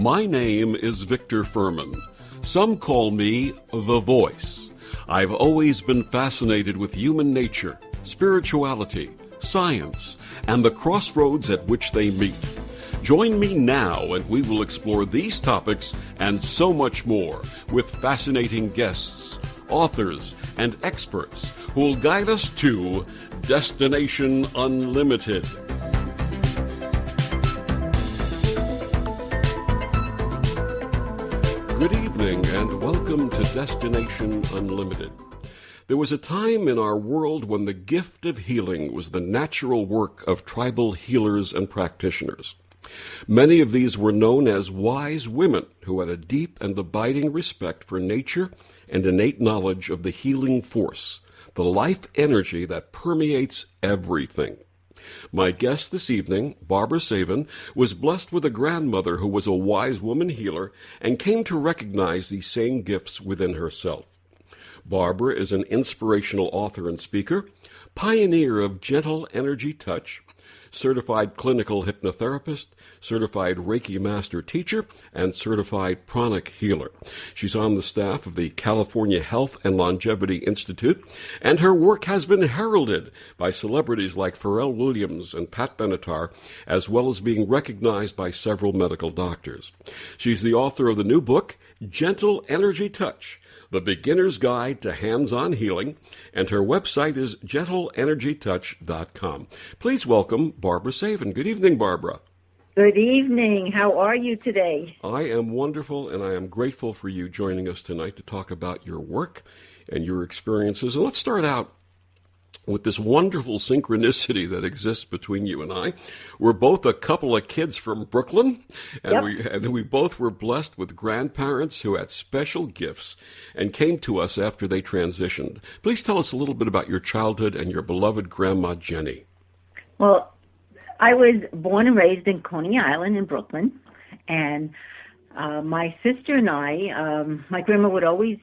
My name is Victor Furman. Some call me The Voice. I've always been fascinated with human nature, spirituality, science, and the crossroads at which they meet. Join me now and we will explore these topics and so much more with fascinating guests, authors, and experts who will guide us to Destination Unlimited. Good evening and welcome to Destination Unlimited. There was a time in our world when the gift of healing was the natural work of tribal healers and practitioners. Many of these were known as wise women who had a deep and abiding respect for nature and innate knowledge of the healing force, the life energy that permeates everything. My guest this evening, Barbara Savin, was blessed with a grandmother who was a wise woman healer and came to recognize these same gifts within herself. Barbara is an inspirational author and speaker, pioneer of gentle energy touch, certified clinical hypnotherapist, certified Reiki master teacher, and certified Pranic healer. She's on the staff of the California Health and Longevity Institute, and her work has been heralded by celebrities like Pharrell Williams and Pat Benatar, as well as being recognized by several medical doctors. She's the author of the new book, Gentle Energy Touch, The Beginner's Guide to Hands-On Healing, and her website is gentleenergytouch.com. Please welcome Barbara Savin. Good evening, Barbara. Good evening. How are you today? I am wonderful, and I am grateful for you joining us tonight to talk about your work and your experiences. And let's start out with this wonderful synchronicity that exists between you and I. We're both a couple of kids from Brooklyn, and we both were blessed with grandparents who had special gifts and came to us after they transitioned. Please tell us a little bit about your childhood and your beloved Grandma Jenny. Well, I was born and raised in Coney Island in Brooklyn, and my sister and I, my grandma would always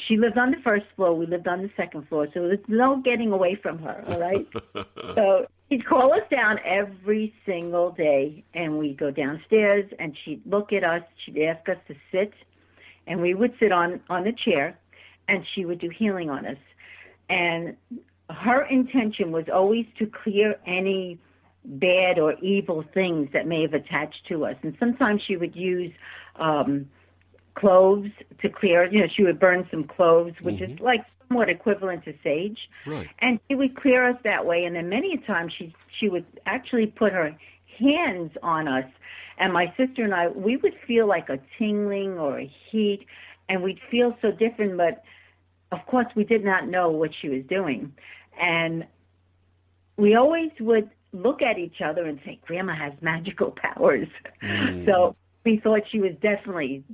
she lived on the first floor, we lived on the second floor, so there's no getting away from her, all right? So she'd call us down every single day, and we'd go downstairs, and she'd look at us, she'd ask us to sit, and we would sit on the chair, and she would do healing on us. And her intention was always to clear any bad or evil things that may have attached to us. And sometimes she would use cloves to clear, she would burn some cloves, which is like somewhat equivalent to sage. Right. And she would clear us that way. And then many times she would actually put her hands on us. And my sister and I, we would feel like a tingling or a heat, and we'd feel so different, but of course we did not know what she was doing. And we always would look at each other and say, Grandma has magical powers. So we thought she was definitely,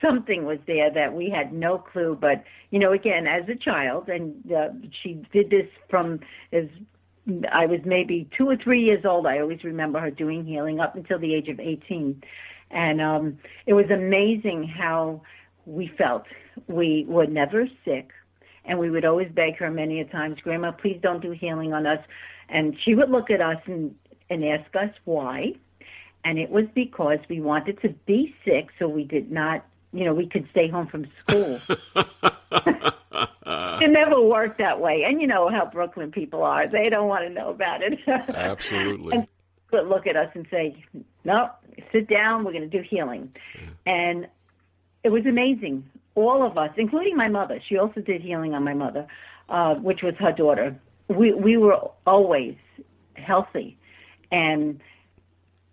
something was there that we had no clue. But, again, as a child, and she did this from as I was maybe 2 or 3 years old. I always remember her doing healing up until the age of 18. And it was amazing how we felt. We were never sick, and we would always beg her many a times, Grandma, please don't do healing on us. And she would look at us and ask us why. And it was because we wanted to be sick so we did not, we could stay home from school. It never worked that way. And you know how Brooklyn people are. They don't want to know about it. Absolutely. And she would look at us and say, no, sit down, we're going to do healing. And it was amazing. All of us, including my mother, she also did healing on my mother, which was her daughter. We were always healthy. And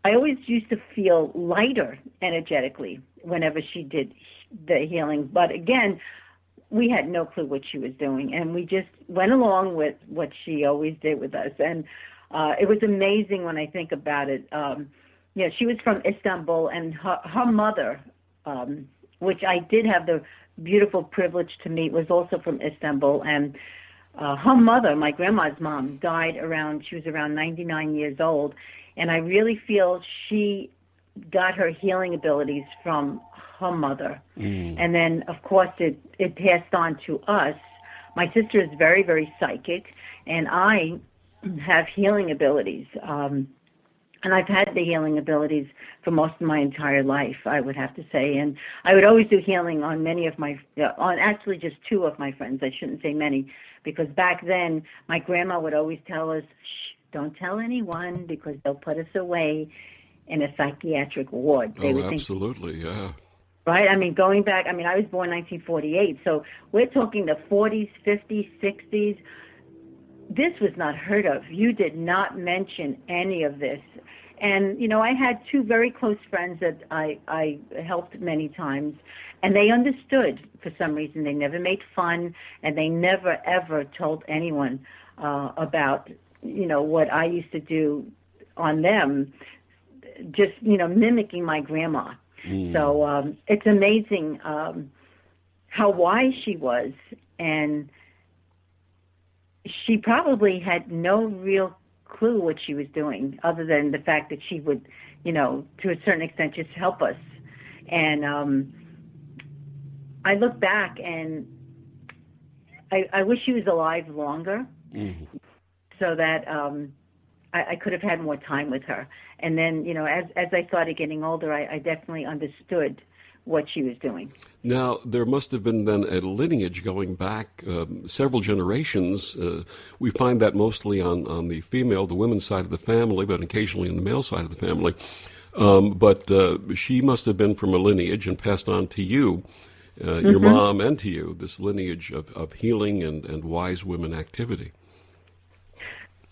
I always used to feel lighter energetically whenever she did the healing. But again, we had no clue what she was doing, and we just went along with what she always did with us. And it was amazing when I think about it. She was from Istanbul, and her mother, which I did have the beautiful privilege to meet, was also from Istanbul. And her mother, my grandma's mom, died she was around 99 years old. And I really feel she got her healing abilities from her mother. And then, of course, it passed on to us. My sister is very, very psychic, and I have healing abilities. And I've had the healing abilities for most of my entire life, I would have to say. And I would always do healing on many of on actually just two of my friends. I shouldn't say many, because back then my grandma would always tell us, shh, don't tell anyone, because they'll put us away in a psychiatric ward. They would absolutely, yeah. Right? I mean, going back, I was born 1948, so we're talking the 40s, 50s, 60s. This was not heard of. You did not mention any of this. And, I had two very close friends that I helped many times, and they understood for some reason. They never made fun, and they never, ever told anyone about, what I used to do on them, just, mimicking my grandma. So it's amazing how wise she was, and she probably had no real clue what she was doing, other than the fact that she would, to a certain extent, just help us. And I look back, and I wish she was alive longer, so that I could have had more time with her. And then, as I started getting older, I definitely understood what she was doing. Now, there must have been then a lineage going back several generations. We find that mostly on the the women's side of the family, but occasionally on the male side of the family. But she must have been from a lineage and passed on to you, your mom, and to you, this lineage of healing and wise women activity.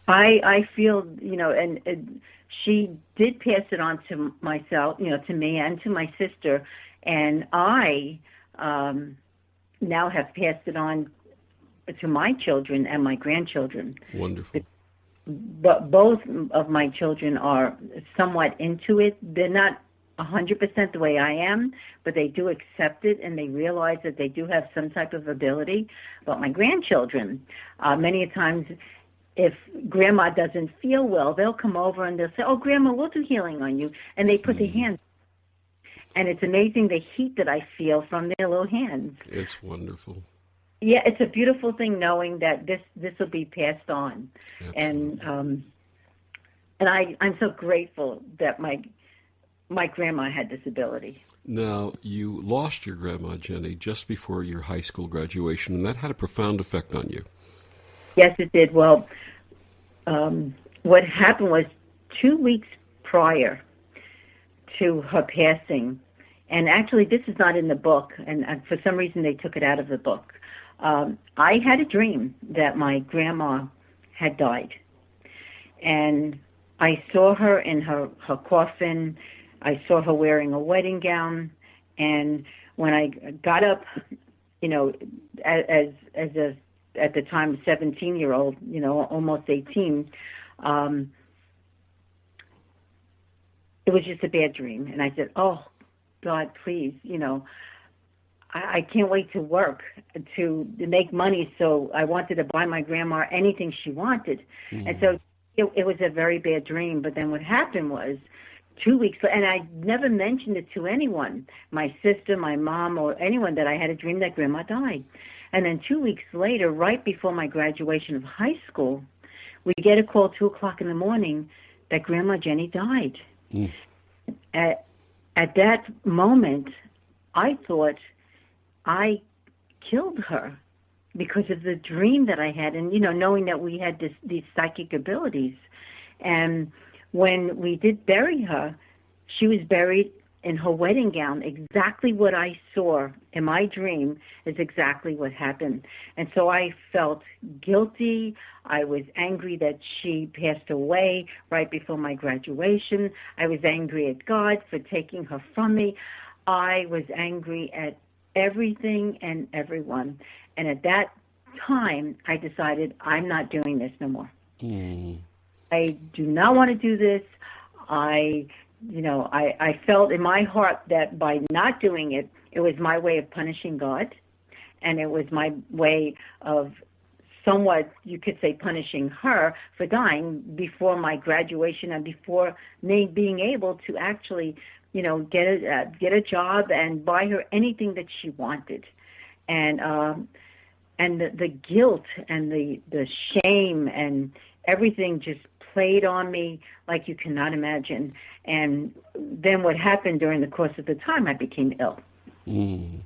I feel, and she did pass it on to myself, to me and to my sister. And I now have passed it on to my children and my grandchildren. Wonderful. But both of my children are somewhat into it. They're not 100% the way I am, but they do accept it, and they realize that they do have some type of ability. But my grandchildren, many times, if Grandma doesn't feel well, they'll come over and they'll say, "Oh, Grandma, we'll do healing on you." And they put their hands. And it's amazing the heat that I feel from their little hands. It's wonderful. Yeah, it's a beautiful thing knowing that this will be passed on. Absolutely. And I'm so grateful that my grandma had this ability. Now, you lost your grandma, Jenny, just before your high school graduation, and that had a profound effect on you. Yes, it did. Well, what happened was 2 weeks prior to her passing, and actually this is not in the book, and for some reason they took it out of the book. I had a dream that my grandma had died, and I saw her in her coffin. I saw her wearing a wedding gown, and when I got up, as a at the time 17-year-old, almost 18, it was just a bad dream. And I said, "Oh, God, please, I can't wait to work, to make money." So I wanted to buy my grandma anything she wanted. And so it was a very bad dream. But then what happened was 2 weeks, and I never mentioned it to anyone, my sister, my mom, or anyone, that I had a dream that Grandma died. And then 2 weeks later, right before my graduation of high school, we get a call 2 o'clock in the morning that Grandma Jenny died. At that moment, I thought I killed her because of the dream that I had, and knowing that we had these psychic abilities. And when we did bury her, she was buried in her wedding gown. Exactly what I saw in my dream is exactly what happened. And so I felt guilty. I was angry that she passed away right before my graduation. I was angry at God for taking her from me. I was angry at everything and everyone. And at that time, I decided I'm not doing this no more. I do not want to do this. I felt in my heart that by not doing it, it was my way of punishing God, and it was my way of somewhat, you could say, punishing her for dying before my graduation and before me being able to actually, get a job and buy her anything that she wanted. And the guilt and the shame and everything just played on me like you cannot imagine. And then what happened during the course of the time, I became ill. Mm.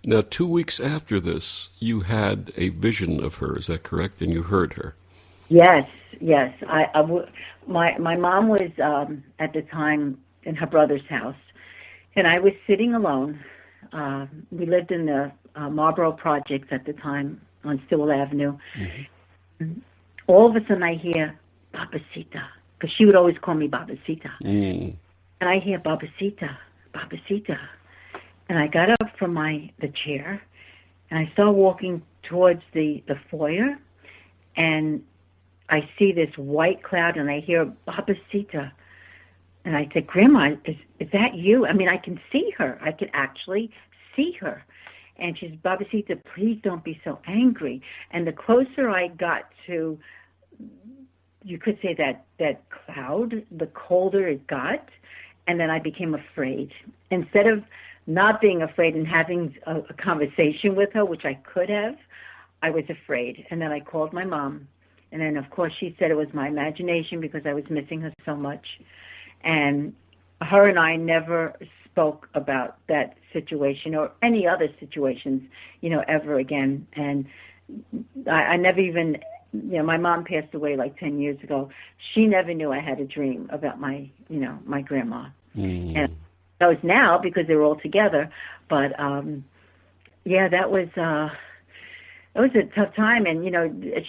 Now, 2 weeks after this, you had a vision of her, is that correct? And you heard her. Yes. My mom was at the time in her brother's house, and I was sitting alone. We lived in the Marlboro Projects at the time on Stillwell Avenue. Mm-hmm. All of a sudden I hear Babacita, because she would always call me Babacita. Mm. And I hear Babacita, Babacita. And I got up from the chair, and I started walking towards the foyer, and I see this white cloud, and I hear Babacita. And I said, Grandma, is that you? I mean, I can see her. I can actually see her. And she's, Babacita, please don't be so angry. And the closer I got to, you could say that cloud, the colder it got. And then I became afraid. Instead of not being afraid and having a conversation with her, which I could have, I was afraid. And then I called my mom. And then, of course, she said it was my imagination because I was missing her so much. And her and I never spoke about that situation or any other situations, ever again. And I never even, my mom passed away like 10 years ago. She never knew I had a dream about my grandma. Mm. And knows now because they were all together. But, that was a tough time. And,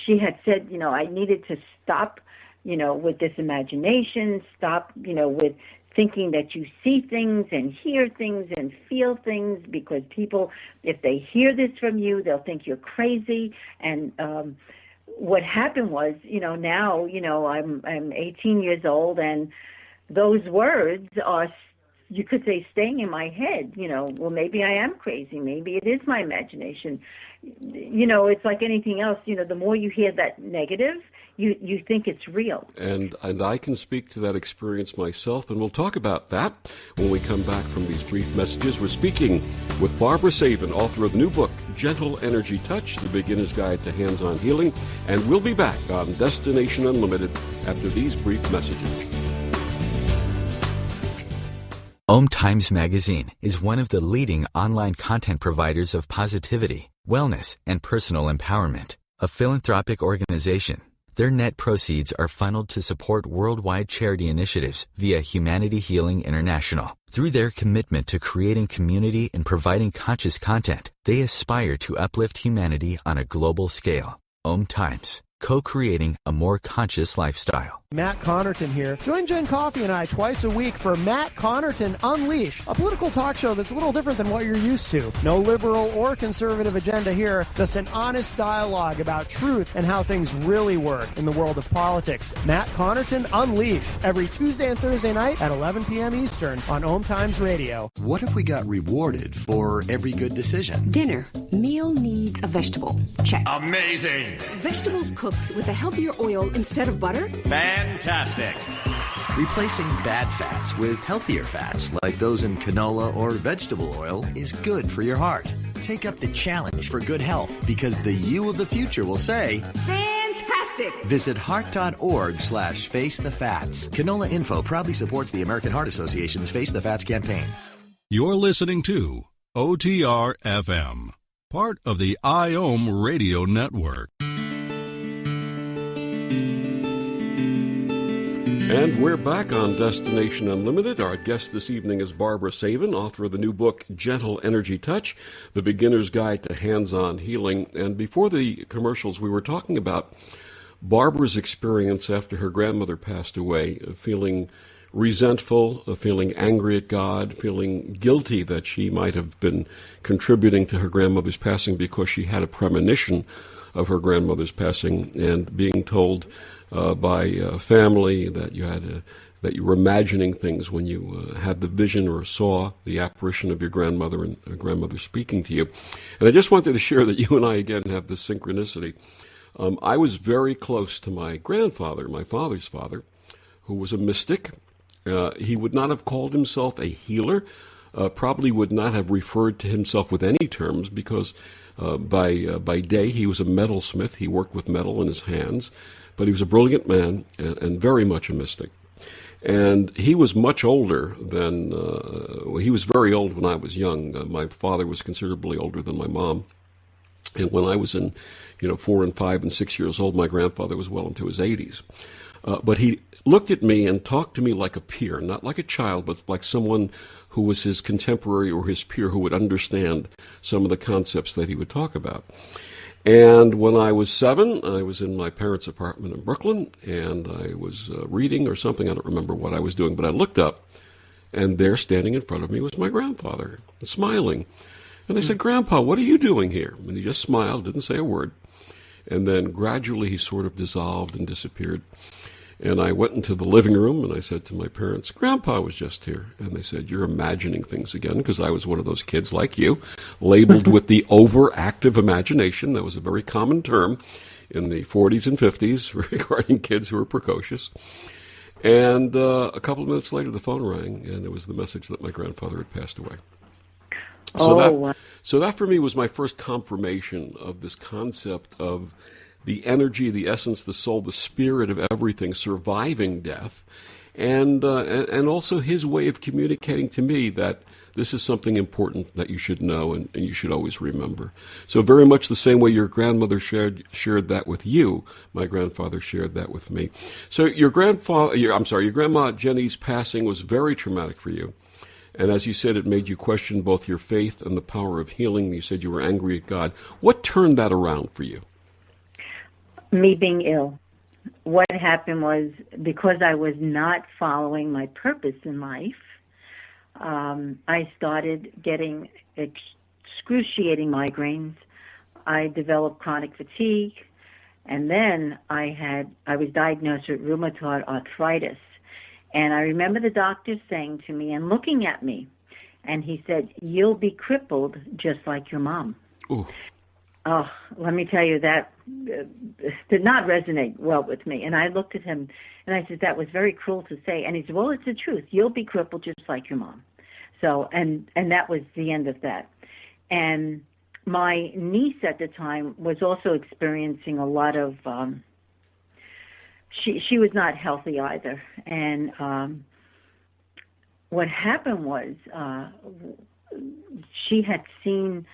she had said, I needed to stop, with this imagination, stop, with thinking that you see things and hear things and feel things, because people, if they hear this from you, they'll think you're crazy. And what happened was, now, I'm 18 years old, and those words are, you could say, staying in my head. Well, maybe I am crazy. Maybe it is my imagination. It's like anything else. The more you hear that negative, you think it's real. And I can speak to that experience myself, and we'll talk about that when we come back from these brief messages. We're speaking with Barbara Savin, author of the new book, Gentle Energy Touch, The Beginner's Guide to Hands-on Healing. And we'll be back on Destination Unlimited after these brief messages. OMTimes Magazine is one of the leading online content providers of positivity, wellness, and personal empowerment. A philanthropic organization, their net proceeds are funneled to support worldwide charity initiatives via Humanity Healing International. Through their commitment to creating community and providing conscious content, they aspire to uplift humanity on a global scale. OMTimes, co-creating a more conscious lifestyle. Matt Connerton here. Join Jen Coffey and I twice a week for Matt Connerton Unleash, a political talk show that's a little different than what you're used to. No liberal or conservative agenda here, just an honest dialogue about truth and how things really work in the world of politics. Matt Connerton Unleashed, every Tuesday and Thursday night at 11 p.m. Eastern on OMTimes Radio. What if we got rewarded for every good decision? Dinner. Meal needs a vegetable. Check. Amazing! Vegetables cooked with a healthier oil instead of butter? Fantastic! Replacing bad fats with healthier fats, like those in canola or vegetable oil, is good for your heart. Take up the challenge for good health, because the you of the future will say, fantastic! Visit heart.org/facethefats. Canola Info proudly supports the American Heart Association's Face the Fats campaign. You're listening to OTR FM, part of the IOM Radio Network. And we're back on Destination Unlimited. Our guest this evening is Barbara Savin, author of the new book, Gentle Energy Touch, The Beginner's Guide to Hands-on Healing. And before the commercials, we were talking about Barbara's experience after her grandmother passed away, feeling resentful, feeling angry at God, feeling guilty that she might have been contributing to her grandmother's passing because she had a premonition of her grandmother's passing, and being told by family that that you were imagining things when you had the vision or saw the apparition of your grandmother and grandmother speaking to you. And I just wanted to share that you and I again have this synchronicity. I was very close to my grandfather, my father's father, who was a mystic. He would not have called himself a healer, probably would not have referred to himself with any terms, because by day he was a metalsmith. He worked with metal in his hands. But he was a brilliant man and very much a mystic. And he was much older than, he was very old when I was young. My father was considerably older than my mom. And when I was in, 4 and 5 and 6 years old, my grandfather was well into his 80s. But he looked at me and talked to me like a peer, not like a child, but like someone who was his contemporary or his peer who would understand some of the concepts that he would talk about. And when I was 7, I was in my parents' apartment in Brooklyn, and I was reading or something. I don't remember what I was doing, but I looked up, and there standing in front of me was my grandfather, smiling. And I said, "Grandpa, what are you doing here?" And he just smiled, didn't say a word. And then gradually he sort of dissolved and disappeared. And I went into the living room and I said to my parents, "Grandpa was just here." And they said, "You're imagining things again," because I was one of those kids like you, labeled with the overactive imagination. That was a very common term in the 40s and 50s regarding kids who were precocious. And a couple of minutes later, the phone rang, and it was the message that my grandfather had passed away. So that for me was my first confirmation of this concept of the energy, the essence, the soul, the spirit of everything surviving death, and also his way of communicating to me that this is something important that you should know and you should always remember. So very much the same way your grandmother shared that with you, my grandfather shared that with me. So your grandma Jenny's passing was very traumatic for you. And as you said, it made you question both your faith and the power of healing. You said you were angry at God. What turned that around for you? Me being ill. What happened was, because I was not following my purpose in life, I started getting excruciating migraines. I developed chronic fatigue, and then I was diagnosed with rheumatoid arthritis. And I remember the doctor saying to me and looking at me, and he said, "You'll be crippled just like your mom." Ooh. Oh, let me tell you, that did not resonate well with me. And I looked at him, and I said, "That was very cruel to say." And he said, "Well, it's the truth. You'll be crippled just like your mom." So, and that was the end of that. And my niece at the time was also experiencing a lot of, she was not healthy either. And what happened was she had seen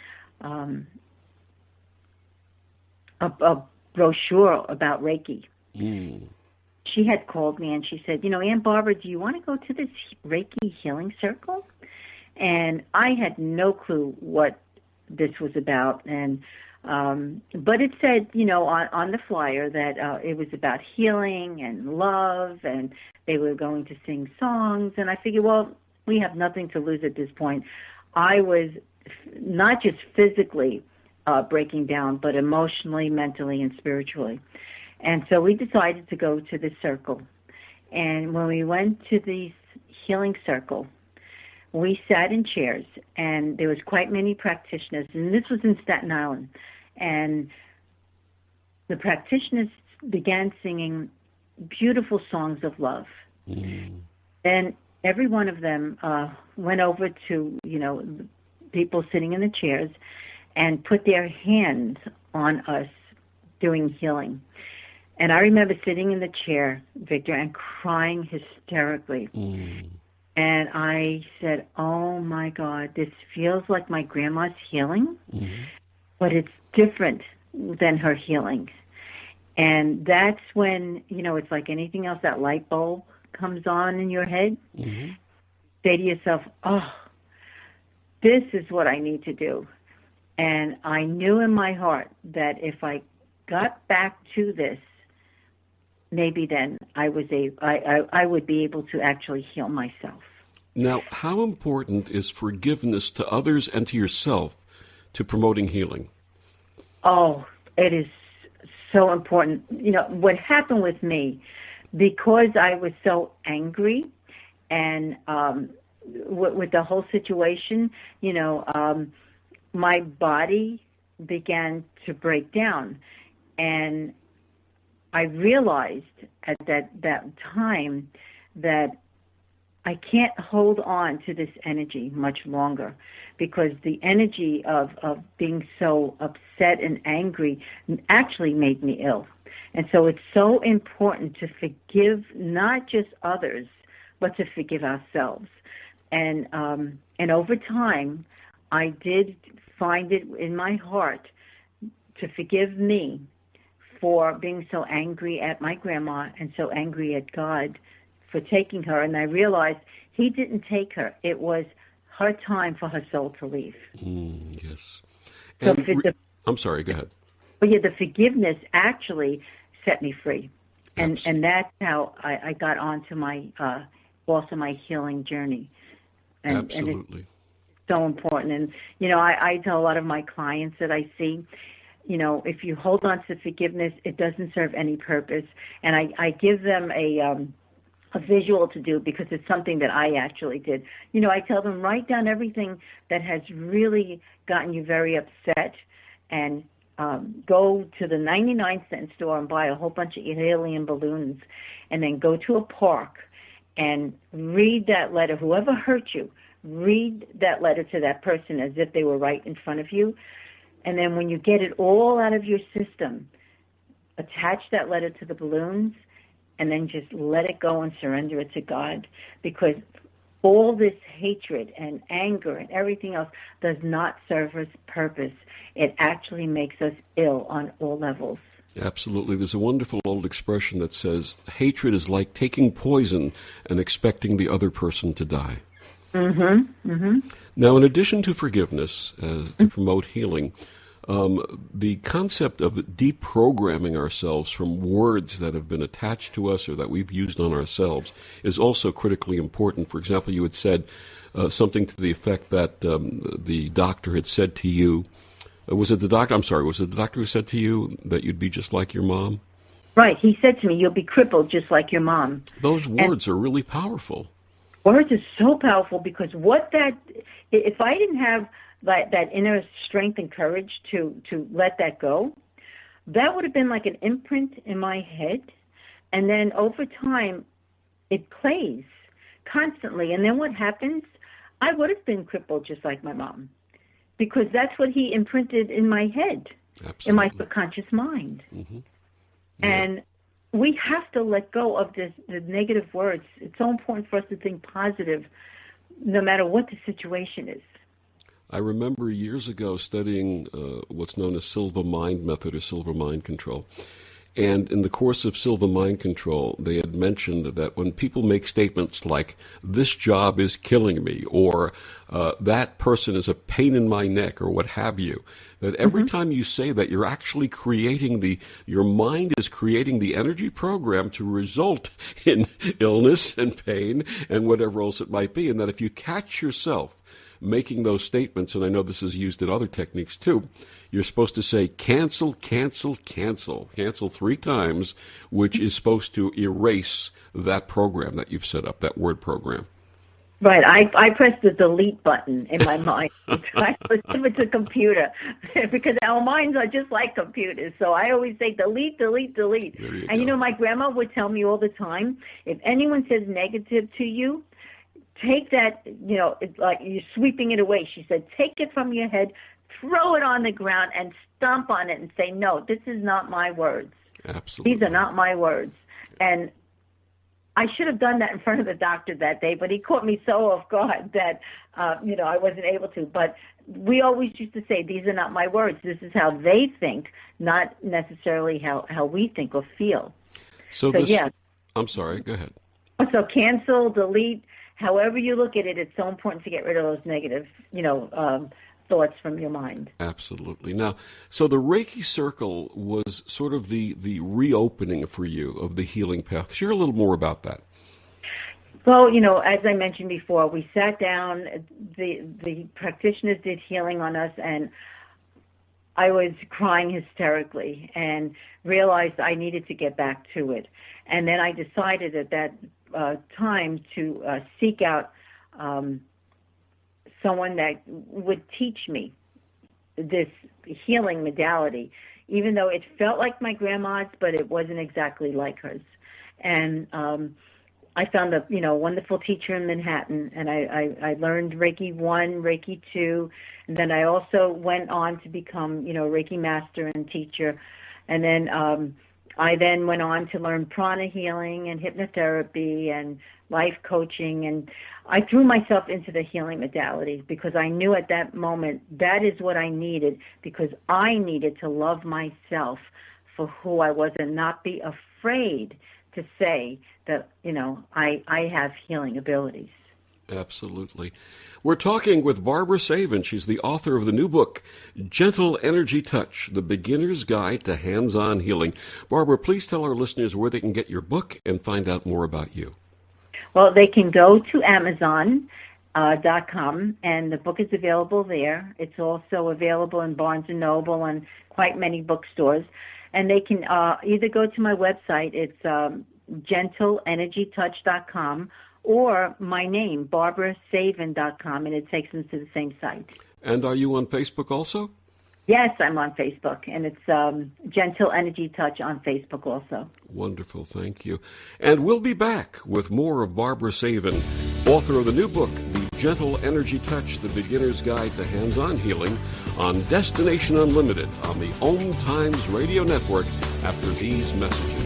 a brochure about Reiki. Mm. She had called me and she said, "Aunt Barbara, do you want to go to this Reiki Healing Circle?" And I had no clue what this was about. And but it said, on the flyer that it was about healing and love, and they were going to sing songs. And I figured, well, we have nothing to lose at this point. I was not just physically breaking down, but emotionally, mentally, and spiritually. And so we decided to go to the circle. And when we went to the healing circle, we sat in chairs, and there was quite many practitioners, and this was in Staten Island. And the practitioners began singing beautiful songs of love. Mm. And every one of them went over to, the people sitting in the chairs and put their hands on us doing healing. And I remember sitting in the chair, Victor, and crying hysterically. Mm. And I said, "Oh, my God, this feels like my grandma's healing, but it's different than her healing." And that's when, it's like anything else, that light bulb comes on in your head. Mm-hmm. Say to yourself, "Oh, this is what I need to do." And I knew in my heart that if I got back to this, maybe then I would be able to actually heal myself. Now, how important is forgiveness to others and to yourself to promoting healing? Oh, it is so important. What happened with me, because I was so angry and with the whole situation, my body began to break down. And I realized at that time that I can't hold on to this energy much longer, because the energy of being so upset and angry actually made me ill. And so it's so important to forgive not just others, but to forgive ourselves. And over time, I did find it in my heart to forgive me for being so angry at my grandma and so angry at God for taking her. And I realized he didn't take her. It was her time for her soul to leave. Yes. So And I'm sorry, go ahead. But yeah, the forgiveness actually set me free. And that's how I got onto my, also my healing journey. Absolutely. And it's so important. And, you know, I tell a lot of my clients that I see, you know, if you hold on to forgiveness, it doesn't serve any purpose. And I give them a visual to do because it's something that I actually did. You know, I tell them, write down everything that has really gotten you very upset and go to the 99-cent store and buy a whole bunch of helium balloons and then go to a park and read that letter. Whoever hurt you, read that letter to that person as if they were right in front of you. And then when you get it all out of your system, attach that letter to the balloons and then just let it go and surrender it to God, because all this hatred and anger and everything else does not serve us purpose. It actually makes us ill on all levels. Absolutely. There's a wonderful old expression that says, hatred is like taking poison and expecting the other person to die. Mm-hmm. Mm-hmm. Now, in addition to forgiveness, to promote healing, the concept of deprogramming ourselves from words that have been attached to us or that we've used on ourselves is also critically important. For example, you had said something to the effect that the doctor had said to you, was it the doctor who said to you that you'd be just like your mom? Right. He said to me, you'll be crippled just like your mom. Those words are really powerful. Words are so powerful because if I didn't have that inner strength and courage to let that go, that would have been like an imprint in my head. And then over time, it plays constantly. And then what happens? I would have been crippled just like my mom, because that's what he imprinted in my head, Absolutely. in my subconscious mind. Mm-hmm. Yeah. And we have to let go of the negative words. It's so important for us to think positive no matter what the situation is. I remember years ago studying what's known as Silva Mind Method or Silva Mind Control. And in the course of Silva Mind Control, they had mentioned that when people make statements like, this job is killing me, or that person is a pain in my neck, or what have you, that every time you say that, you're actually creating your mind is creating the energy program to result in illness and pain and whatever else it might be. And that if you catch yourself making those statements, and I know this is used in other techniques too, you're supposed to say cancel, cancel, cancel, cancel 3 times, which is supposed to erase that program that you've set up, that word program. Right. I press the delete button in my mind. I leave it to computer because our minds are just like computers. So I always say delete, delete, delete. And you know, my grandma would tell me all the time, if anyone says negative to you, take that, you know, it's like you're sweeping it away. She said, take it from your head, throw it on the ground, and stomp on it and say, no, this is not my words. Absolutely. These are not my words. And I should have done that in front of the doctor that day, but he caught me so off guard that, you know, I wasn't able to. But we always used to say, these are not my words. This is how they think, not necessarily how we think or feel. So yeah. I'm sorry, go ahead. So cancel, delete, however you look at it, it's so important to get rid of those negative, you know, thoughts from your mind. Absolutely. Now, so the Reiki Circle was sort of the reopening for you of the healing path. Share a little more about that. Well, you know, as I mentioned before, we sat down, the practitioners did healing on us, and I was crying hysterically and realized I needed to get back to it. And then I decided at that time to seek out someone that would teach me this healing modality, even though it felt like my grandma's, but it wasn't exactly like hers. And I found a wonderful teacher in Manhattan, and I learned Reiki 1, Reiki 2, and then I also went on to become, Reiki master and teacher. And then I then went on to learn prana healing and hypnotherapy and life coaching, and I threw myself into the healing modalities because I knew at that moment that is what I needed, because I needed to love myself for who I was and not be afraid to say that, I have healing abilities. Absolutely. We're talking with Barbara Savin. She's the author of the new book, Gentle Energy Touch, The Beginner's Guide to Hands-On Healing. Barbara, please tell our listeners where they can get your book and find out more about you. Well, they can go to Amazon.com, and the book is available there. It's also available in Barnes & Noble and quite many bookstores. And they can either go to my website, it's gentleenergytouch.com, or my name, barbarasavin.com, and it takes them to the same site. And are you on Facebook also? Yes, I'm on Facebook, and it's Gentle Energy Touch on Facebook also. Wonderful, thank you. And we'll be back with more of Barbara Savin, author of the new book, The Gentle Energy Touch, The Beginner's Guide to Hands-On Healing, on Destination Unlimited on the OMTimes Radio Network after these messages.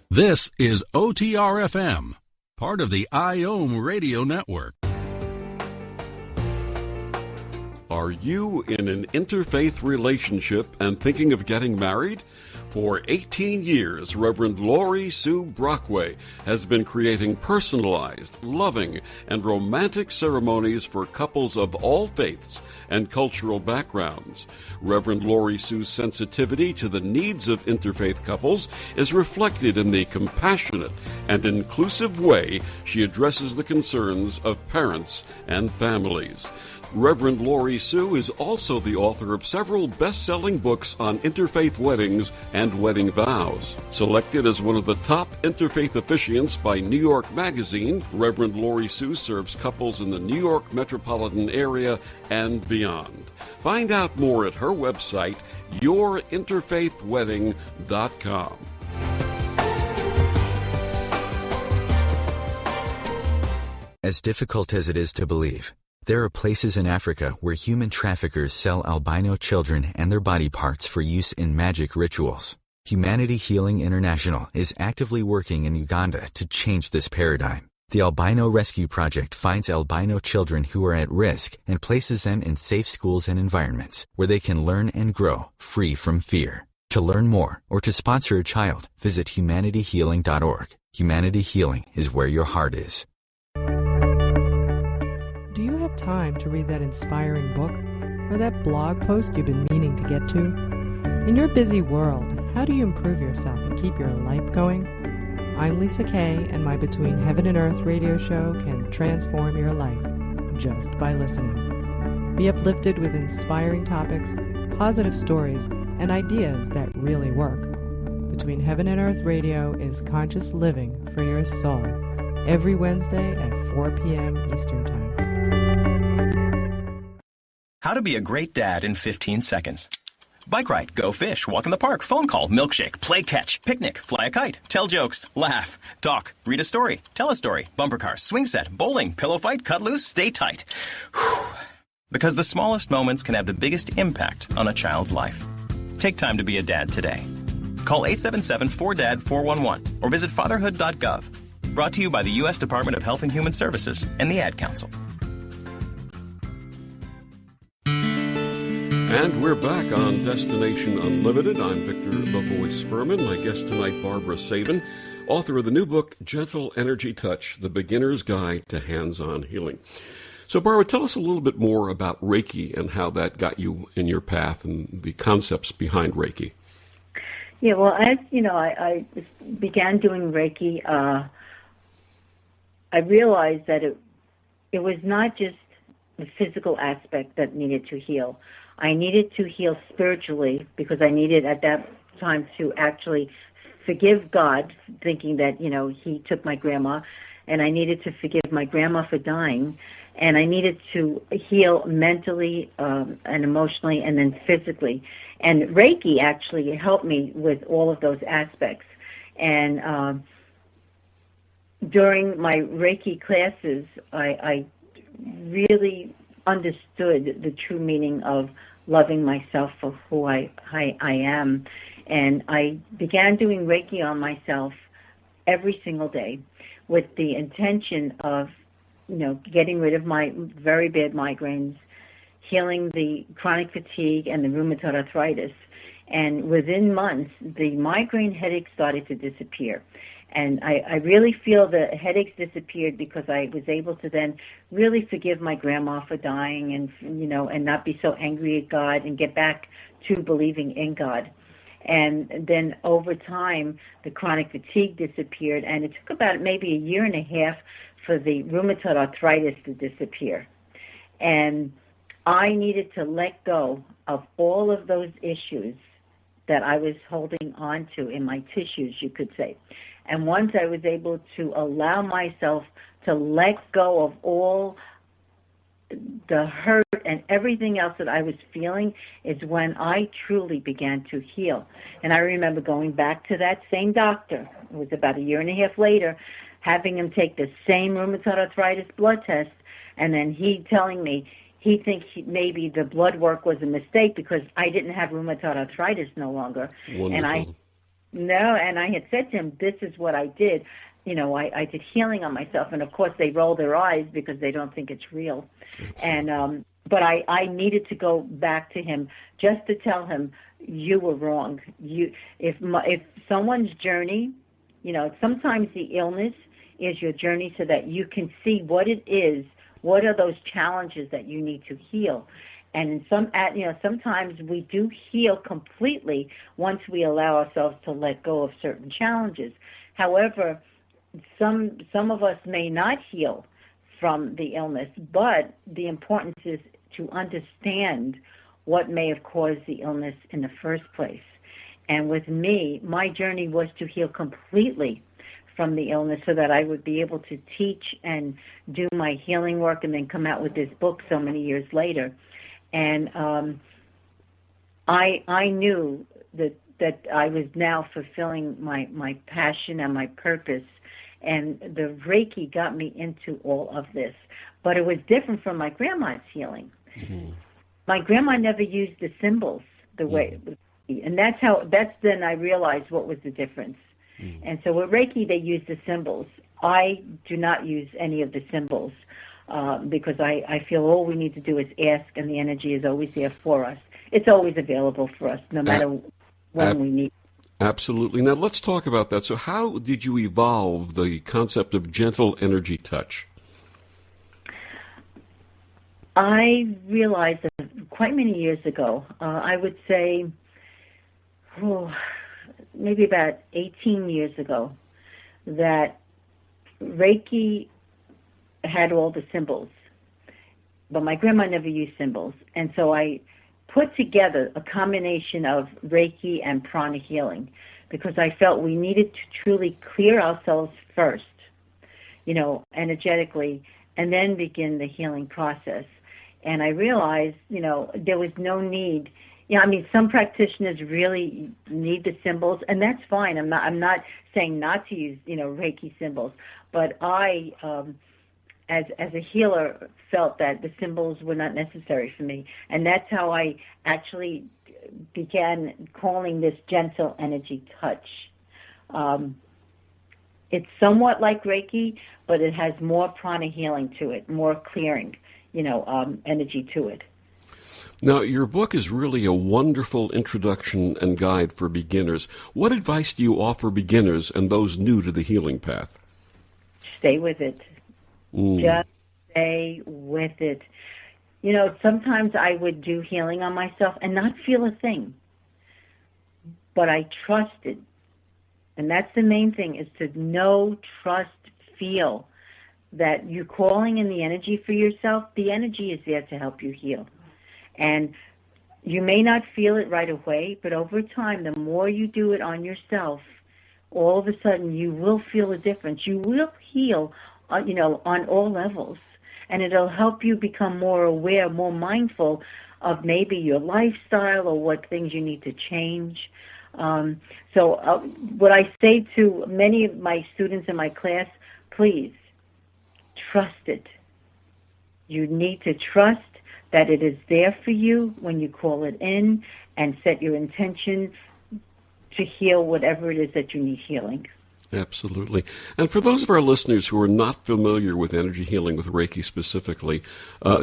This is OTR-FM, part of the IOM Radio Network. Are you in an interfaith relationship and thinking of getting married? For 18 years, Reverend Laurie Sue Brockway has been creating personalized, loving, and romantic ceremonies for couples of all faiths and cultural backgrounds. Reverend Laurie Sue's sensitivity to the needs of interfaith couples is reflected in the compassionate and inclusive way she addresses the concerns of parents and families. Reverend Laurie Sue is also the author of several best-selling books on interfaith weddings and wedding vows. Selected as one of the top interfaith officiants by New York Magazine, Reverend Laurie Sue serves couples in the New York metropolitan area and beyond. Find out more at her website, yourinterfaithwedding.com. As difficult as it is to believe, there are places in Africa where human traffickers sell albino children and their body parts for use in magic rituals. Humanity Healing International is actively working in Uganda to change this paradigm. The Albino Rescue Project finds albino children who are at risk and places them in safe schools and environments where they can learn and grow free from fear. To learn more or to sponsor a child, visit humanityhealing.org. Humanity Healing is where your heart is. Do you have time to read that inspiring book or that blog post you've been meaning to get to? In your busy world, how do you improve yourself and keep your life going? I'm Lisa Kay, and my Between Heaven and Earth radio show can transform your life just by listening. Be uplifted with inspiring topics, positive stories, and ideas that really work. Between Heaven and Earth radio is conscious living for your soul, every Wednesday at 4 p.m. Eastern Time. How to be a great dad in 15 seconds. Bike ride, go fish, walk in the park, phone call, milkshake, play catch, picnic, fly a kite, tell jokes, laugh, talk, read a story, tell a story, bumper car, swing set, bowling, pillow fight, cut loose, stay tight. Whew. Because the smallest moments can have the biggest impact on a child's life. Take time to be a dad today. Call 877-4DAD-411 or visit fatherhood.gov. Brought to you by the U.S. Department of Health and Human Services and the Ad Council. And we're back on Destination Unlimited. I'm Victor the Voice Furman. My guest tonight, Barbara Savin, author of the new book, Gentle Energy Touch, The Beginner's Guide to Hands-On Healing. So, Barbara, tell us a little bit more about Reiki and how that got you in your path and the concepts behind Reiki. Yeah, well, as you know, I began doing Reiki. I realized that it was not just the physical aspect that needed to heal. I needed to heal spiritually because I needed at that time to actually forgive God, thinking that, he took my grandma, and I needed to forgive my grandma for dying, and I needed to heal mentally and emotionally and then physically. And Reiki actually helped me with all of those aspects. And during my Reiki classes, I really understood the true meaning of loving myself for who I am. And I began doing Reiki on myself every single day with the intention of, getting rid of my very bad migraines, healing the chronic fatigue and the rheumatoid arthritis. And within months, the migraine headaches started to disappear. And I really feel the headaches disappeared because I was able to then really forgive my grandma for dying and, and not be so angry at God and get back to believing in God. And then over time, the chronic fatigue disappeared, and it took about maybe a year and a half for the rheumatoid arthritis to disappear. And I needed to let go of all of those issues that I was holding on to in my tissues, you could say. And once I was able to allow myself to let go of all the hurt and everything else that I was feeling is when I truly began to heal. And I remember going back to that same doctor. It was about a year and a half later, having him take the same rheumatoid arthritis blood test, and then he telling me he thinks maybe the blood work was a mistake because I didn't have rheumatoid arthritis no longer. Wonderful. And I had said to him, this is what I did. I did healing on myself, and of course they roll their eyes because they don't think it's real. And but I needed to go back to him just to tell him, you were wrong. If someone's journey, sometimes the illness is your journey so that you can see what it is. What are those challenges that you need to heal? And sometimes we do heal completely once we allow ourselves to let go of certain challenges. However, some of us may not heal from the illness, but the importance is to understand what may have caused the illness in the first place. And with me, my journey was to heal completely from the illness so that I would be able to teach and do my healing work and then come out with this book so many years later. And I knew that I was now fulfilling my passion and my purpose, and the Reiki got me into all of this. But it was different from my grandma's healing. Mm-hmm. My grandma never used the symbols the way, and that's then I realized what was the difference. Mm-hmm. And so with Reiki, they use the symbols. I do not use any of the symbols because I feel all we need to do is ask, and the energy is always there for us. It's always available for us, no matter when we need. Absolutely. Now, let's talk about that. So how did you evolve the concept of gentle energy touch? I realized that quite many years ago, I would say maybe about 18 years ago, that Reiki had all the symbols, but my grandma never used symbols. And so I put together a combination of Reiki and prana healing because I felt we needed to truly clear ourselves first, energetically, and then begin the healing process. And I realized, there was no need. Some practitioners really need the symbols, and that's fine. I'm not saying not to use, Reiki symbols, but I, as a healer, felt that the symbols were not necessary for me, and that's how I actually began calling this gentle energy touch. It's somewhat like Reiki, but it has more prana healing to it, more clearing, energy to it. Now, your book is really a wonderful introduction and guide for beginners. What advice do you offer beginners and those new to the healing path? Stay with it. Just stay with it. Sometimes I would do healing on myself and not feel a thing, but I trusted. And that's the main thing, is to know, trust, feel that you're calling in the energy for yourself. The energy is there to help you heal. And you may not feel it right away, but over time, the more you do it on yourself, all of a sudden you will feel a difference. You will heal, on all levels. And it'll help you become more aware, more mindful of maybe your lifestyle or what things you need to change. So what I say to many of my students in my class, please, trust it. You need to trust that it is there for you when you call it in and set your intention to heal whatever it is that you need healing. Absolutely. And for those of our listeners who are not familiar with energy healing, with Reiki specifically,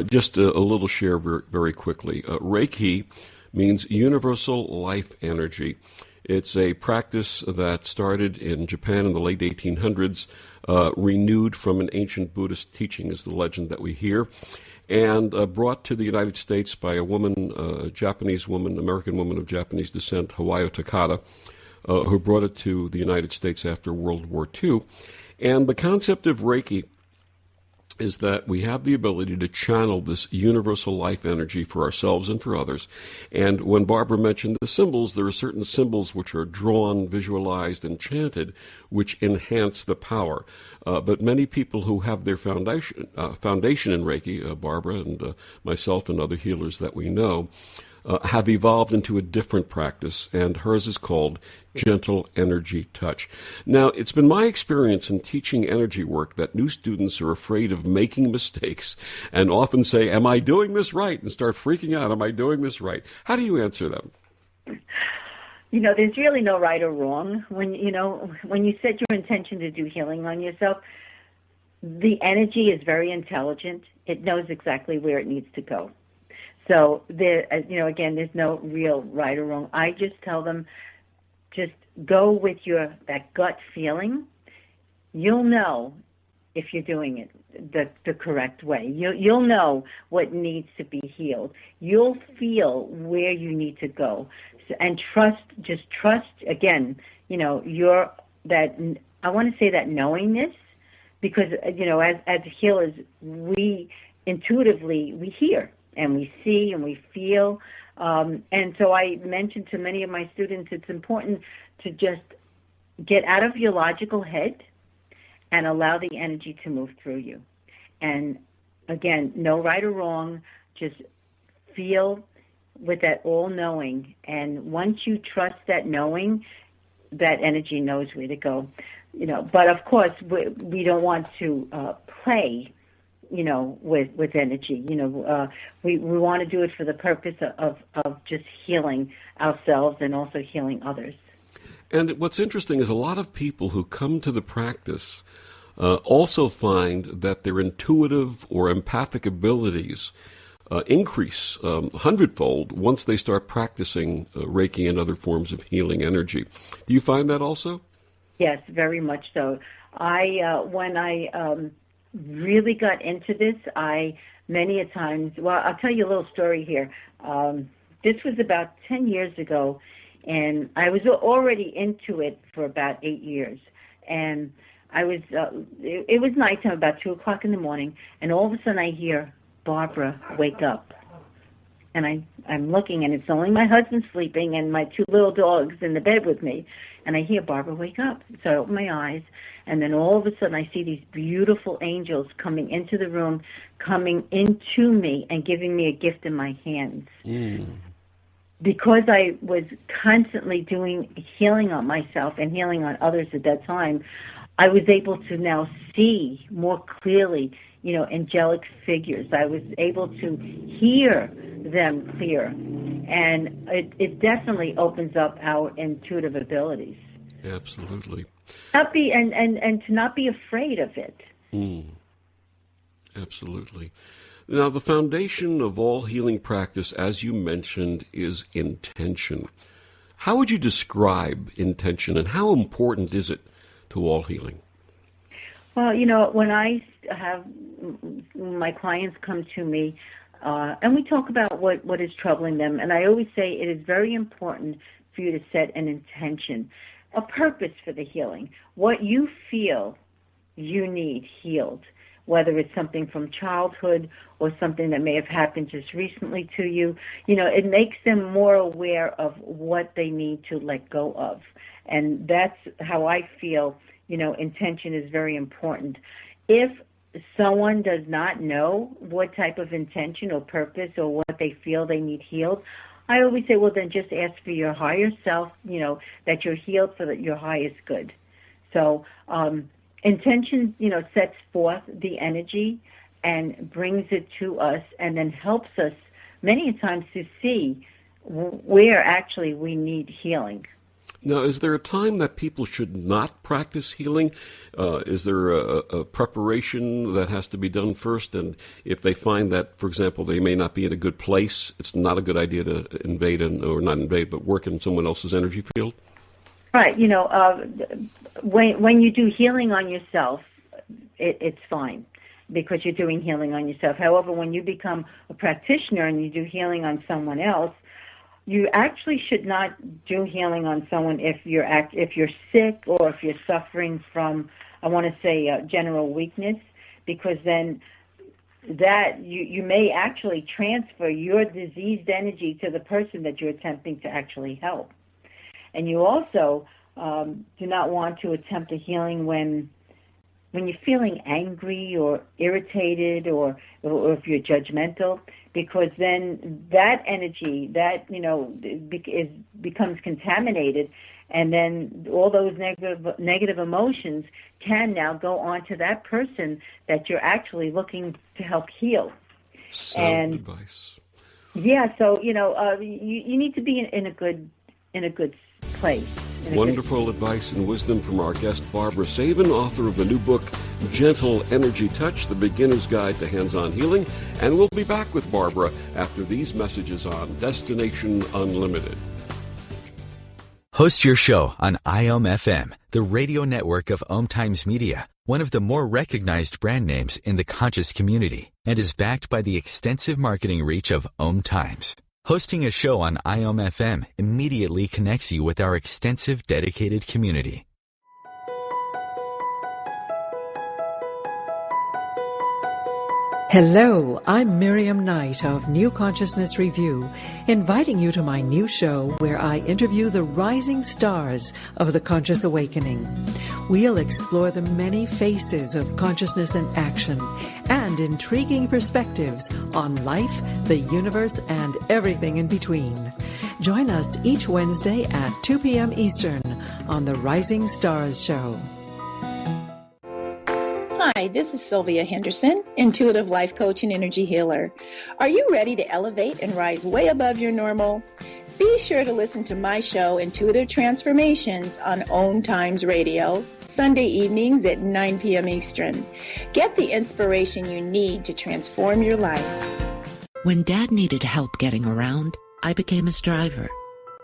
just a little share very quickly. Reiki means universal life energy. It's a practice that started in Japan in the late 1800s, renewed from an ancient Buddhist teaching, is the legend that we hear, and brought to the United States by a woman, a Japanese woman, American woman of Japanese descent, Hawayo Takada, who brought it to the United States after World War II. And the concept of Reiki is that we have the ability to channel this universal life energy for ourselves and for others. And when Barbara mentioned the symbols, there are certain symbols which are drawn, visualized, and chanted, which enhance the power. But many people who have their foundation in Reiki, Barbara and myself and other healers that we know, have evolved into a different practice, and hers is called gentle energy touch. Now, it's been my experience in teaching energy work that new students are afraid of making mistakes and often say, am I doing this right? And start freaking out, am I doing this right? How do you answer them? There's really no right or wrong. When you set your intention to do healing on yourself, the energy is very intelligent. It knows exactly where it needs to go. So again, there's no real right or wrong. I just tell them, just go with that gut feeling. You'll know if you're doing it the correct way. You'll know what needs to be healed. You'll feel where you need to go, and just trust. Again, I want to say that knowingness, because as healers, we intuitively hear. And we see and we feel. And so I mentioned to many of my students, it's important to just get out of your logical head and allow the energy to move through you. And again, no right or wrong, just feel with that all-knowing. And once you trust that knowing, that energy knows where to go. But of course, we don't want to play with energy. We want to do it for the purpose of just healing ourselves and also healing others. And what's interesting is a lot of people who come to the practice also find that their intuitive or empathic abilities increase 100-fold once they start practicing Reiki and other forms of healing energy. Do you find that also? Yes, very much so. When I really got into this, many a times, well, I'll tell you a little story here. This was about 10 years ago, and I was already into it for about 8 years. And it was nighttime, about 2 o'clock in the morning, and all of a sudden I hear, Barbara, wake up. And I'm looking, and it's only my husband sleeping and my 2 little dogs in the bed with me. And I hear, Barbara, wake up. So I open my eyes, and then all of a sudden I see these beautiful angels coming into the room, coming into me and giving me a gift in my hands. Because I was constantly doing healing on myself and healing on others at that time, I was able to now see more clearly, angelic figures. I was able to hear them clear. And it definitely opens up our intuitive abilities. Absolutely. And to not be afraid of it. Absolutely. Now, the foundation of all healing practice, as you mentioned, is intention. How would you describe intention, and how important is it to all healing? Well, when I have my clients come to me, and we talk about what is troubling them, and I always say it is very important for you to set an intention, a purpose for the healing, what you feel you need healed, whether it's something from childhood or something that may have happened just recently to you. It makes them more aware of what they need to let go of. And that's how I feel, intention is very important. If someone does not know what type of intention or purpose or what they feel they need healed, I always say, well, then just ask for your higher self, that you're healed for your highest good. So intention, sets forth the energy and brings it to us and then helps us many times to see where actually we need healing. Now, is there a time that people should not practice healing? Is there a preparation that has to be done first? And if they find that, for example, they may not be in a good place, it's not a good idea to invade, or not invade, but work in someone else's energy field? Right. When you do healing on yourself, it's fine, because you're doing healing on yourself. However, when you become a practitioner and you do healing on someone else, you actually should not do healing on someone if you're sick or if you're suffering from, I want to say, general weakness, because then that you may actually transfer your diseased energy to the person that you're attempting to actually help. And you also do not want to attempt a healing when you're feeling angry or irritated or if you're judgmental, because then that energy becomes contaminated, and then all those negative emotions can now go on to that person that you're actually looking to help heal. Sound advice. Yeah, so you need to be in a good place. Wonderful advice and wisdom from our guest, Barbara Savin, author of the new book, Gentle Energy Touch, The Beginner's Guide to Hands-On Healing. And we'll be back with Barbara after these messages on Destination Unlimited. Host your show on IOM FM, the radio network of OMTimes Media, one of the more recognized brand names in the conscious community, and is backed by the extensive marketing reach of OMTimes. Hosting a show on IOM FM immediately connects you with our extensive dedicated community. Hello, I'm Miriam Knight of New Consciousness Review, inviting you to my new show where I interview the rising stars of the conscious awakening. We'll explore the many faces of consciousness and action and intriguing perspectives on life, the universe, and everything in between. Join us each Wednesday at 2 p.m. Eastern on the Rising Stars Show. Hi, this is Sylvia Henderson, intuitive life coach and energy healer. Are you ready to elevate and rise way above your normal? Be sure to listen to my show, Intuitive Transformations, on OMTimes Radio, Sunday evenings at 9 p.m. Eastern. Get the inspiration you need to transform your life. When Dad needed help getting around, I became his driver.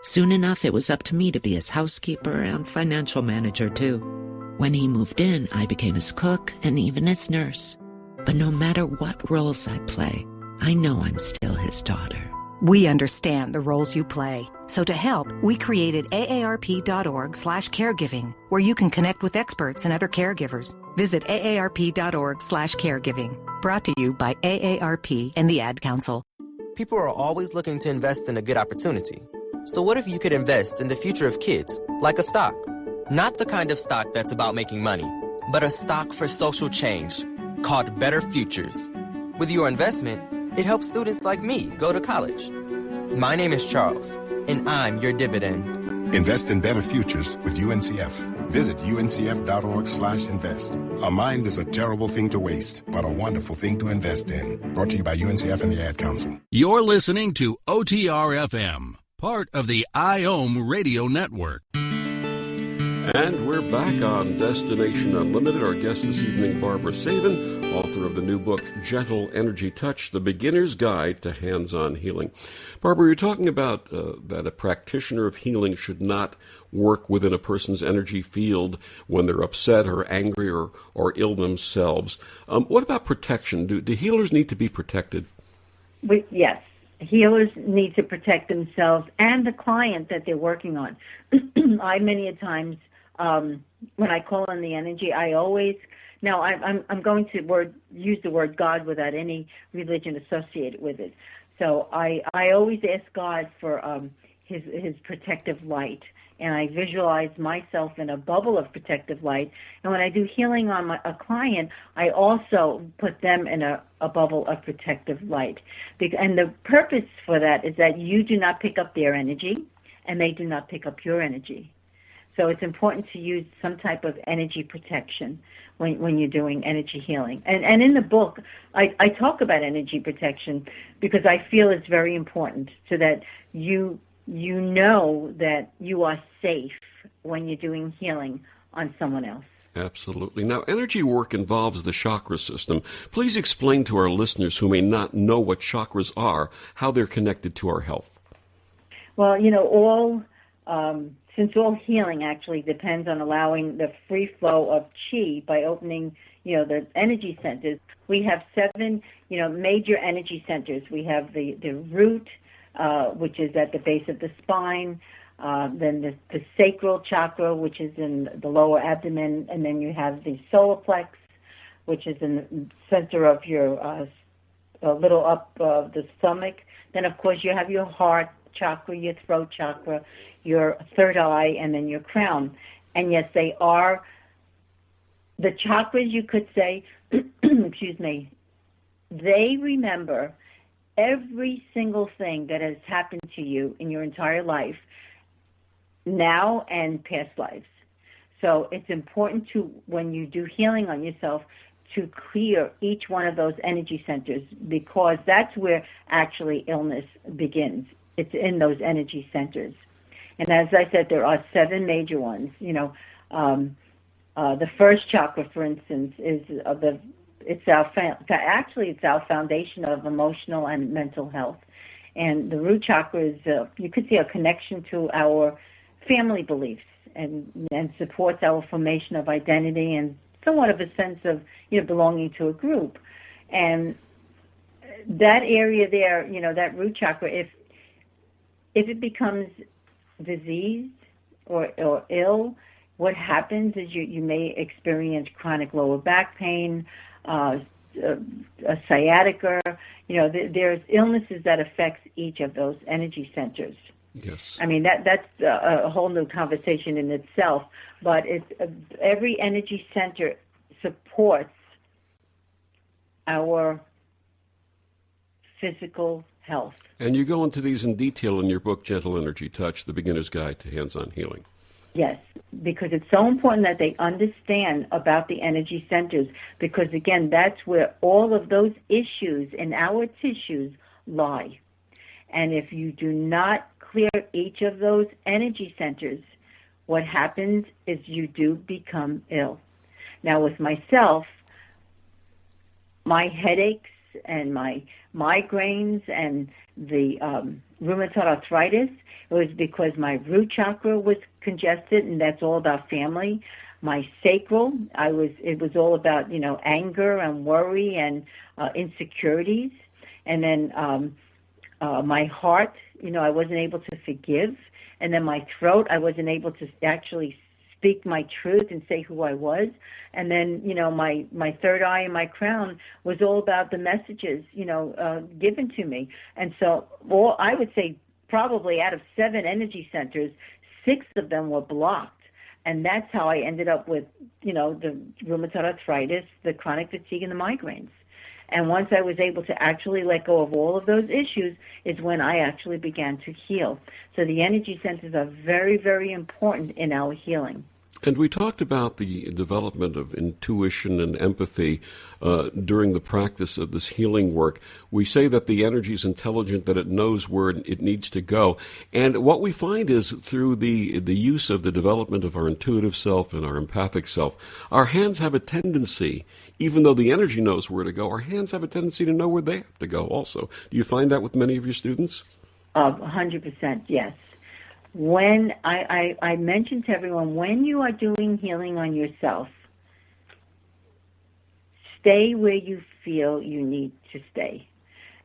Soon enough, it was up to me to be his housekeeper and financial manager, too. When he moved in, I became his cook and even his nurse. But no matter what roles I play, I know I'm still his daughter. We understand the roles you play. So to help, we created aarp.org/caregiving, where you can connect with experts and other caregivers. Visit aarp.org/caregiving. Brought to you by AARP and the Ad Council. People are always looking to invest in a good opportunity. So what if you could invest in the future of kids, like a stock? Not the kind of stock that's about making money, but a stock for social change called Better Futures. With your investment, it helps students like me go to college. My name is Charles, and I'm your dividend. Invest in better futures with UNCF. Visit uncf.org/invest. A mind is a terrible thing to waste, but a wonderful thing to invest in. Brought to you by UNCF and the Ad Council. You're listening to OTR-FM, part of the IOM Radio Network. And we're back on Destination Unlimited. Our guest this evening, Barbara Savin, author of the new book, Gentle Energy Touch, The Beginner's Guide to Hands-On Healing. Barbara, you're talking about that a practitioner of healing should not work within a person's energy field when they're upset or angry or ill themselves. What about protection? Do healers need to be protected? Yes. Healers need to protect themselves and the client that they're working on. I many a times, when I call on the energy, I always, now I'm going to use the word God without any religion associated with it. So I always ask God for his protective light, and I visualize myself in a bubble of protective light. And when I do healing on a client, I also put them in a bubble of protective light. And the purpose for that is that you do not pick up their energy, and they do not pick up your energy. So it's important to use some type of energy protection when you're doing energy healing. And in the book, I talk about energy protection because I feel it's very important so that you know that you are safe when you're doing healing on someone else. Absolutely. Now, energy work involves the chakra system. Please explain to our listeners who may not know what chakras are, how they're connected to our health. Well, since all healing actually depends on allowing the free flow of chi by opening, the energy centers, we have 7, major energy centers. We have the root, which is at the base of the spine, then the Sacral Chakra, which is in the lower abdomen, and then you have the solar plex, which is in the center of your, a little up the stomach. Then, of course, you have your heart chakra, your throat chakra, your third eye, and then your crown. And yes, they are the chakras, you could say, excuse me, they remember every single thing that has happened to you in your entire life, now and past lives. So it's important to, when you do healing on yourself, to clear each one of those energy centers, because that's where actually illness begins. It's in those energy centers. And as I said, there are 7 major ones. The first chakra, for instance, is it's our foundation of emotional and mental health. And the root chakra is, you could see a connection to our family beliefs and supports our formation of identity and somewhat of a sense of belonging to a group. And that area there, that root chakra, if it becomes diseased or ill, what happens is you may experience chronic lower back pain, a sciatica. There's illnesses that affects each of those energy centers. Yes. I mean, that's a whole new conversation in itself, but every energy center supports our physical health. And you go into these in detail in your book, Gentle Energy Touch, The Beginner's Guide to Hands-On Healing. Yes, because it's so important that they understand about the energy centers, because, again, that's where all of those issues in our tissues lie. And if you do not clear each of those energy centers, what happens is you do become ill. Now, with myself, my headaches and my migraines and the rheumatoid arthritis, it was because my root chakra was congested, and that's all about family. My sacral, it was all about, anger and worry and insecurities. And then my heart, I wasn't able to forgive. And then my throat, I wasn't able to actually speak my truth and say who I was. And then, my third eye and my crown was all about the messages, given to me. And so I would say probably out of 7 energy centers, 6 of them were blocked. And that's how I ended up with, the rheumatoid arthritis, the chronic fatigue, and the migraines. And once I was able to actually let go of all of those issues is when I actually began to heal. So the energy centers are very, very important in our healing. And we talked about the development of intuition and empathy during the practice of this healing work. We say that the energy is intelligent, that it knows where it needs to go. And what we find is through the use of the development of our intuitive self and our empathic self, our hands have a tendency, even though the energy knows where to go, our hands have a tendency to know where they have to go also. Do you find that with many of your students? 100%, yes. When I mentioned to everyone, when you are doing healing on yourself, stay where you feel you need to stay.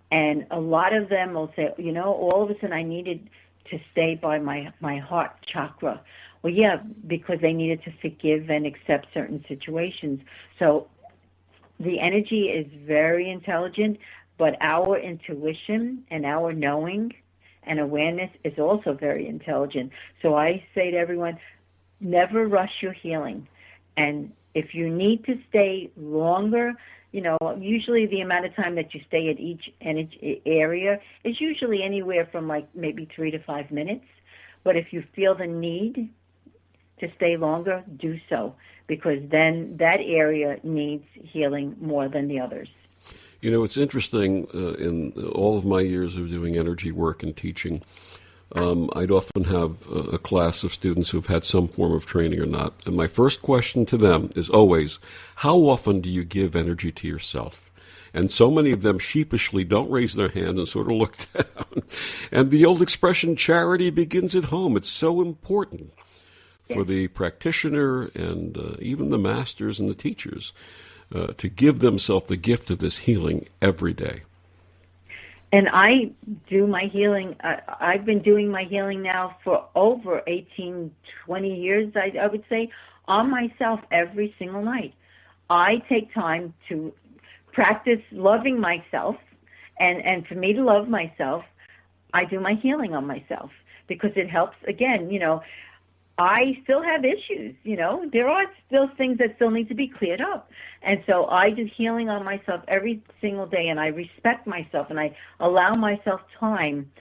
And a lot of them will say, all of a sudden I needed to stay by my heart chakra. Well, yeah, because they needed to forgive and accept certain situations. So the energy is very intelligent, but our intuition and our knowing and awareness is also very intelligent. So I say to everyone, never rush your healing. And if you need to stay longer, usually the amount of time that you stay at each energy area is usually anywhere from maybe 3 to 5 minutes. But if you feel the need to stay longer, do so, because then that area needs healing more than the others. You know, it's interesting, in all of my years of doing energy work and teaching, I'd often have a class of students who've had some form of training or not. And my first question to them is always, how often do you give energy to yourself? And so many of them sheepishly don't raise their hand and sort of look down. And the old expression, charity begins at home. It's so important for the practitioner and even the masters and the teachers to give themselves the gift of this healing every day. And I do my healing. I've been doing my healing now for over 18, 20 years, I would say, on myself every single night. I take time to practice loving myself, and for me to love myself, I do my healing on myself because it helps. Again, you know, I still have issues, you know. There are still things that still need to be cleared up. And so I do healing on myself every single day, and I respect myself, and I allow myself time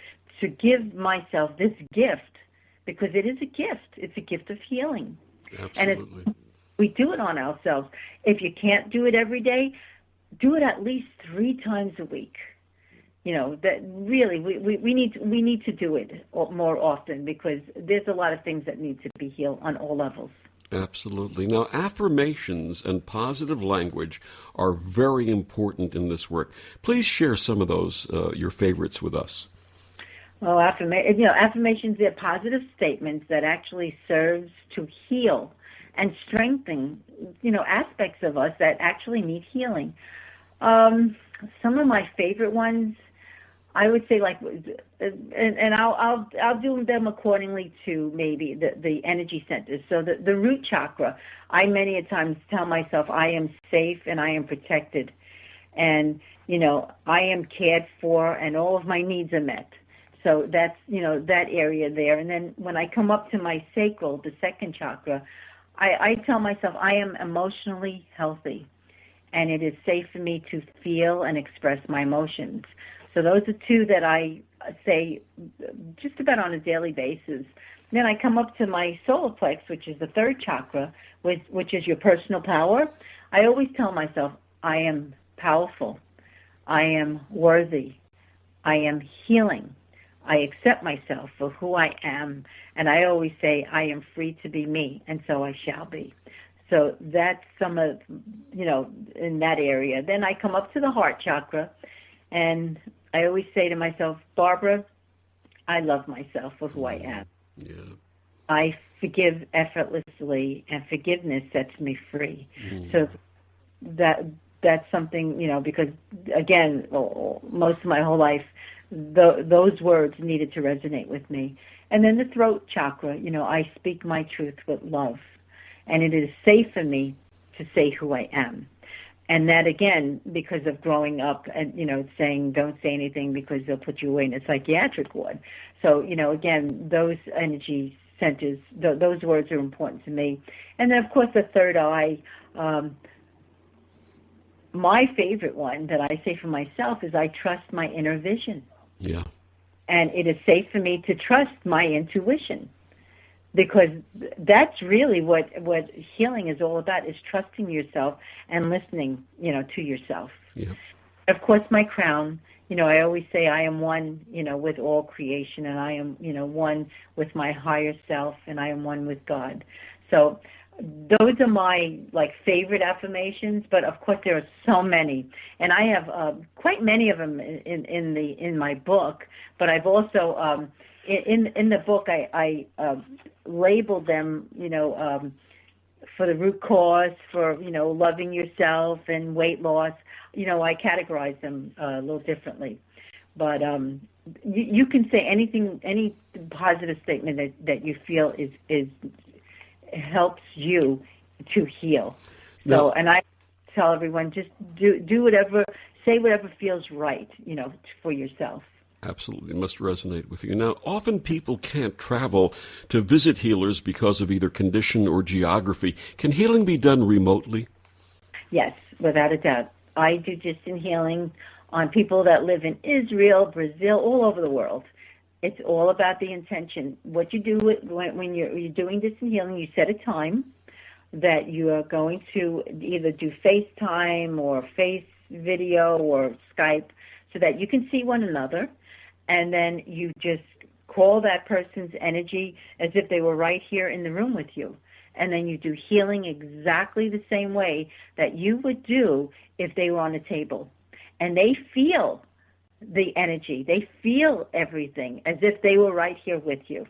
to give myself this gift, because it is a gift. It's a gift of healing. Absolutely. And we do it on ourselves. If you can't do it every day, do it at least 3 times a week. You know, that really we need to do it more often, because there's a lot of things that need to be healed on all levels. Absolutely. Now, affirmations and positive language are very important in this work. Please share some of those, your favorites, with us. Well, affirmations are positive statements that actually serves to heal and strengthen, you know, aspects of us that actually need healing. Some of my favorite ones, I would say, like, and I'll do them accordingly to maybe the energy centers. So the root chakra, I many a times tell myself I am safe and I am protected, and you know, I am cared for and all of my needs are met. So that's, you know, that area there. And then when I come up to my sacral, the second chakra, I tell myself I am emotionally healthy, and it is safe for me to feel and express my emotions. So those are 2 that I say just about on a daily basis. Then I come up to my solar plex, which is the third chakra, which is your personal power. I always tell myself, I am powerful. I am worthy. I am healing. I accept myself for who I am. And I always say, I am free to be me, and so I shall be. So that's some of, you know, in that area. Then I come up to the heart chakra, and I always say to myself, Barbara, I love myself for who I am. Yeah. I forgive effortlessly, and forgiveness sets me free. So that's something, you know, because, again, most of my whole life, those words needed to resonate with me. And then the throat chakra, you know, I speak my truth with love, and it is safe for me to say who I am. And that, again, because of growing up and, you know, saying don't say anything because they'll put you away in a psychiatric ward. So, you know, again, those energy centers, those words are important to me. And then, of course, the third eye, my favorite one that I say for myself is I trust my inner vision. Yeah. And it is safe for me to trust my intuition, because that's really what healing is all about, is trusting yourself and listening, you know, to yourself. Yeah. Of course, my crown, you know, I always say I am one, you know, with all creation, and I am, you know, one with my higher self, and I am one with God. So those are my, like, favorite affirmations, but of course there are so many, and I have quite many of them in my book. But I've also in the book I labeled them, you know, for the root cause, for, you know, loving yourself and weight loss. You know, I categorize them a little differently, but you can say anything, any positive statement that you feel is helps you to heal. So, and I tell everyone, just do whatever, say whatever feels right, you know, for yourself. Absolutely, it must resonate with you. Now, often people can't travel to visit healers because of either condition or geography. Can healing be done remotely? Yes, without a doubt. I do distant healing on people that live in Israel, Brazil, all over the world. It's all about the intention. What you do when you're doing distant healing, you set a time that you are going to either do FaceTime or face video or Skype so that you can see one another, and then you just call that person's energy as if they were right here in the room with you. And then you do healing exactly the same way that you would do if they were on a table. And they feel the energy. They feel everything as if they were right here with you.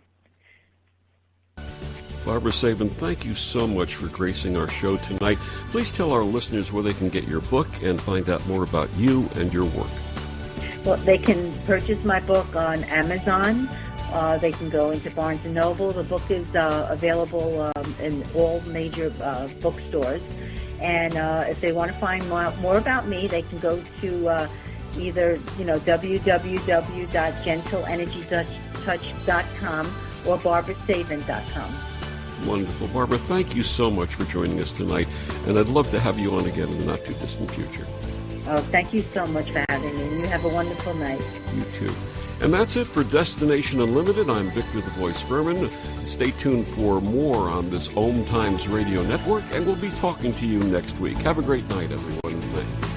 Barbara Savin, thank you so much for gracing our show tonight. Please tell our listeners where they can get your book and find out more about you and your work. Well, they can purchase my book on Amazon. They can go into Barnes & Noble. The book is available in all major bookstores. And if they want to find more about me, they can go to either www.gentleenergytouch.com or barbarasavin.com. Wonderful. Barbara, thank you so much for joining us tonight, and I'd love to have you on again in the not-too-distant future. Oh, thank you so much for having me, and you have a wonderful night. You too. And that's it for Destination Unlimited. I'm Victor the Voice Furman. Stay tuned for more on this OMTimes radio network, and we'll be talking to you next week. Have a great night, everyone. Thank you.